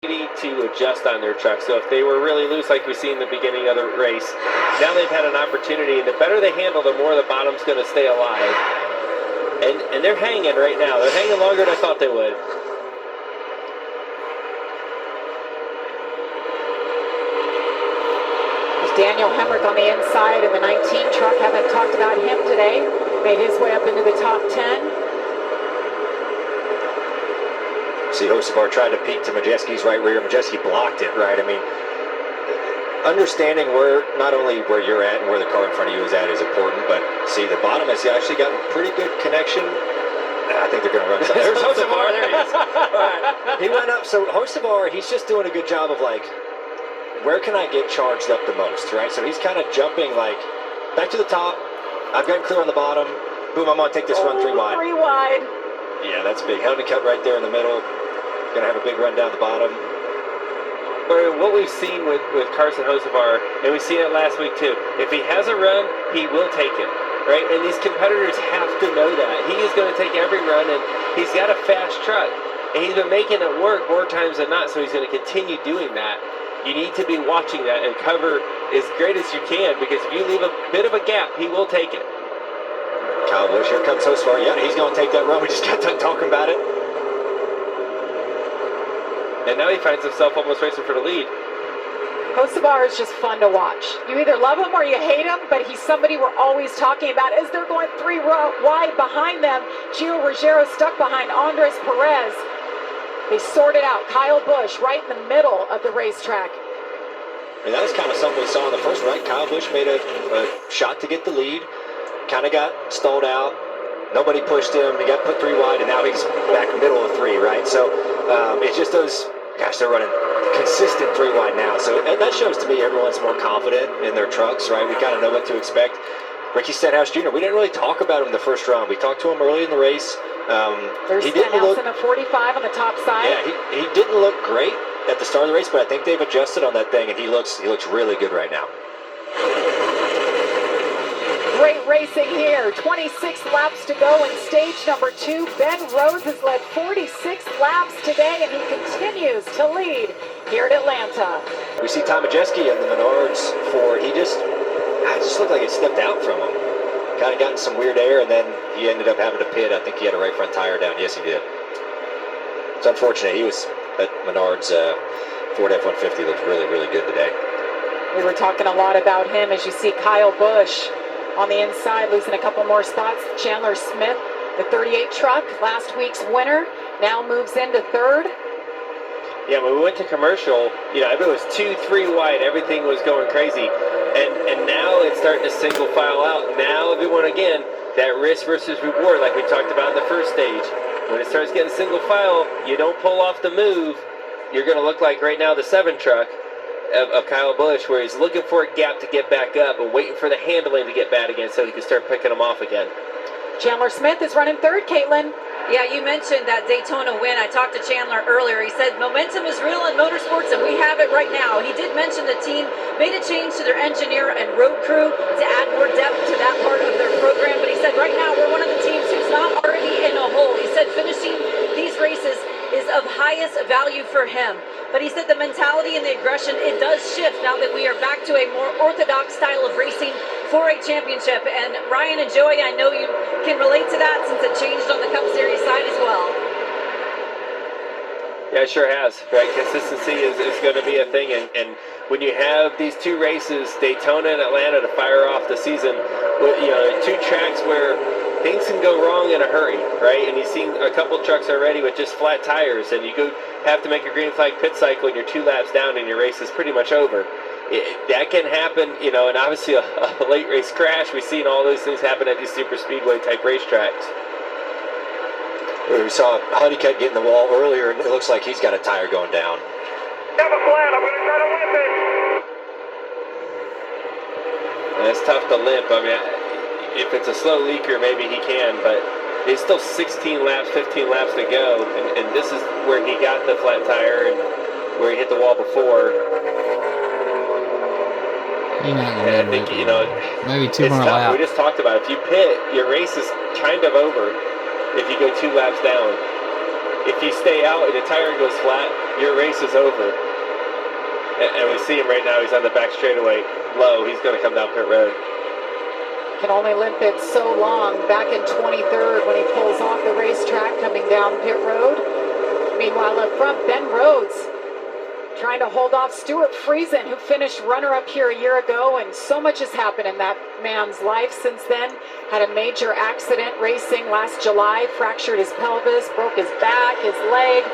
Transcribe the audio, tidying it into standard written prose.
to adjust on their truck. So if they were really loose like we see in the beginning of the race, now they've had an opportunity, and the better they handle, the more the bottom's going to stay alive. And they're hanging right now. They're hanging longer than I thought they would. There's Daniel Hemrick on the inside in the 19 truck. Haven't talked about him today. Made his way up into the top 10. See, Hocevar tried to peek to Majeski's right rear. Majeski blocked it, right? I mean, understanding where, not only where you're at and where the car in front of you is at is important, but see, the bottom has actually gotten pretty good connection. I think they're going to run something. There's Hocevar, there he is. All right. He went up, so Hocevar, he's just doing a good job of like, where can I get charged up the most, right? So he's kind of jumping like, back to the top, I've gotten clear on the bottom, boom, I'm going to take this run 3 wide. 3 wide. Yeah, that's big. Helmet cut right there in the middle. Going to have a big run down the bottom. But what we've seen with Carson Hocevar, and we've seen it last week too, if he has a run, he will take it, right? And these competitors have to know that. He is going to take every run, and he's got a fast truck. And he's been making it work more times than not, so he's going to continue doing that. You need to be watching that and cover as great as you can, because if you leave a bit of a gap, he will take it. Kyle Busch, here comes Hocevar. Yeah, he's going to take that run. We just got done talking about it. And now he finds himself almost racing for the lead. Hocevar is just fun to watch. You either love him or you hate him, but he's somebody we're always talking about as they're going 3 wide behind them. Gio Ruggiero stuck behind Andres Perez. They sorted out Kyle Busch right in the middle of the racetrack. And that was kind of something we saw in the first, right? Kyle Busch made a shot to get the lead, kind of got stalled out. Nobody pushed him. He got put 3 wide, and now he's back middle of 3, right? So it's just those, gosh, they're running consistent 3 wide now. So that shows to me everyone's more confident in their trucks, right? We kind of know what to expect. Ricky Stenhouse Jr., we didn't really talk about him the first round. We talked to him early in the race. There's Stenhouse in a 45 on the top side. Yeah, he didn't look great at the start of the race, but I think they've adjusted on that thing, and he looks really good right now. Great racing here. 26 laps to go in stage number 2. Ben Rhodes has led 46 laps today, and he continues to lead here at Atlanta. We see Tom Majeski in the Menards Ford. He just looked like it stepped out from him. Kind of got in some weird air, and then he ended up having to pit. I think he had a right front tire down. Yes, he did. It's unfortunate. He was at Menards Ford F-150. Looked really good today. We were talking a lot about him as you see Kyle Busch on the inside, losing a couple more spots. Chandler Smith, the 38 truck, last week's winner, now moves into 3rd. Yeah, when we went to commercial, you know, everyone was 2-3 wide. Everything was going crazy. And now it's starting to single file out. Now everyone, again, that risk versus reward like we talked about in the first stage. When it starts getting single file, you don't pull off the move. You're going to look like right now the 7 truck of Kyle Busch, where he's looking for a gap to get back up and waiting for the handling to get bad again so he can start picking them off again. Chandler Smith is running 3rd, Caitlin. Yeah, you mentioned that Daytona win. I talked to Chandler earlier. He said momentum is real in motorsports, and we have it right now. He did mention the team made a change to their engineer and road crew to add more depth to that part of their program. But he said right now we're one of the teams who's not already in a hole. He said finishing these races is of highest value for him. But he said the mentality and the aggression, it does shift now that we are back to a more orthodox style of racing for a championship. And Ryan and Joey, I know you can relate to that since it changed on the Cup Series side as well. Yeah, it sure has, right? Consistency is going to be a thing. And when you have these 2 races, Daytona and Atlanta, to fire off the season, with, you know, 2 tracks where things can go wrong in a hurry, right? And you've seen a couple trucks already with just flat tires, and you go have to make a green flag pit cycle and you're 2 laps down and your race is pretty much over. That can happen, you know, and obviously a late race crash. We've seen all those things happen at these super speedway type racetracks. We saw Honeycutt get in the wall earlier, and it looks like he's got a tire going down. Have a flat, I'm going to try to whip it. And it's tough to limp. I mean, if it's a slow leaker, maybe he can, but there's still 16 laps, 15 laps to go, and this is where he got the flat tire and where he hit the wall before. And I think, you know, maybe 2 more laps. We just talked about it. If you pit, your race is kind of over if you go 2 laps down. If you stay out and the tire goes flat, your race is over. And we see him right now. He's on the back straightaway, low. He's going to come down pit road. Can only limp it so long. Back in 23rd when he pulls off the racetrack coming down pit road. Meanwhile, up front, Ben Rhodes trying to hold off Stuart Friesen, who finished runner-up here a year ago, and so much has happened in that man's life since then. Had a major accident racing last July, fractured his pelvis, broke his back, his leg.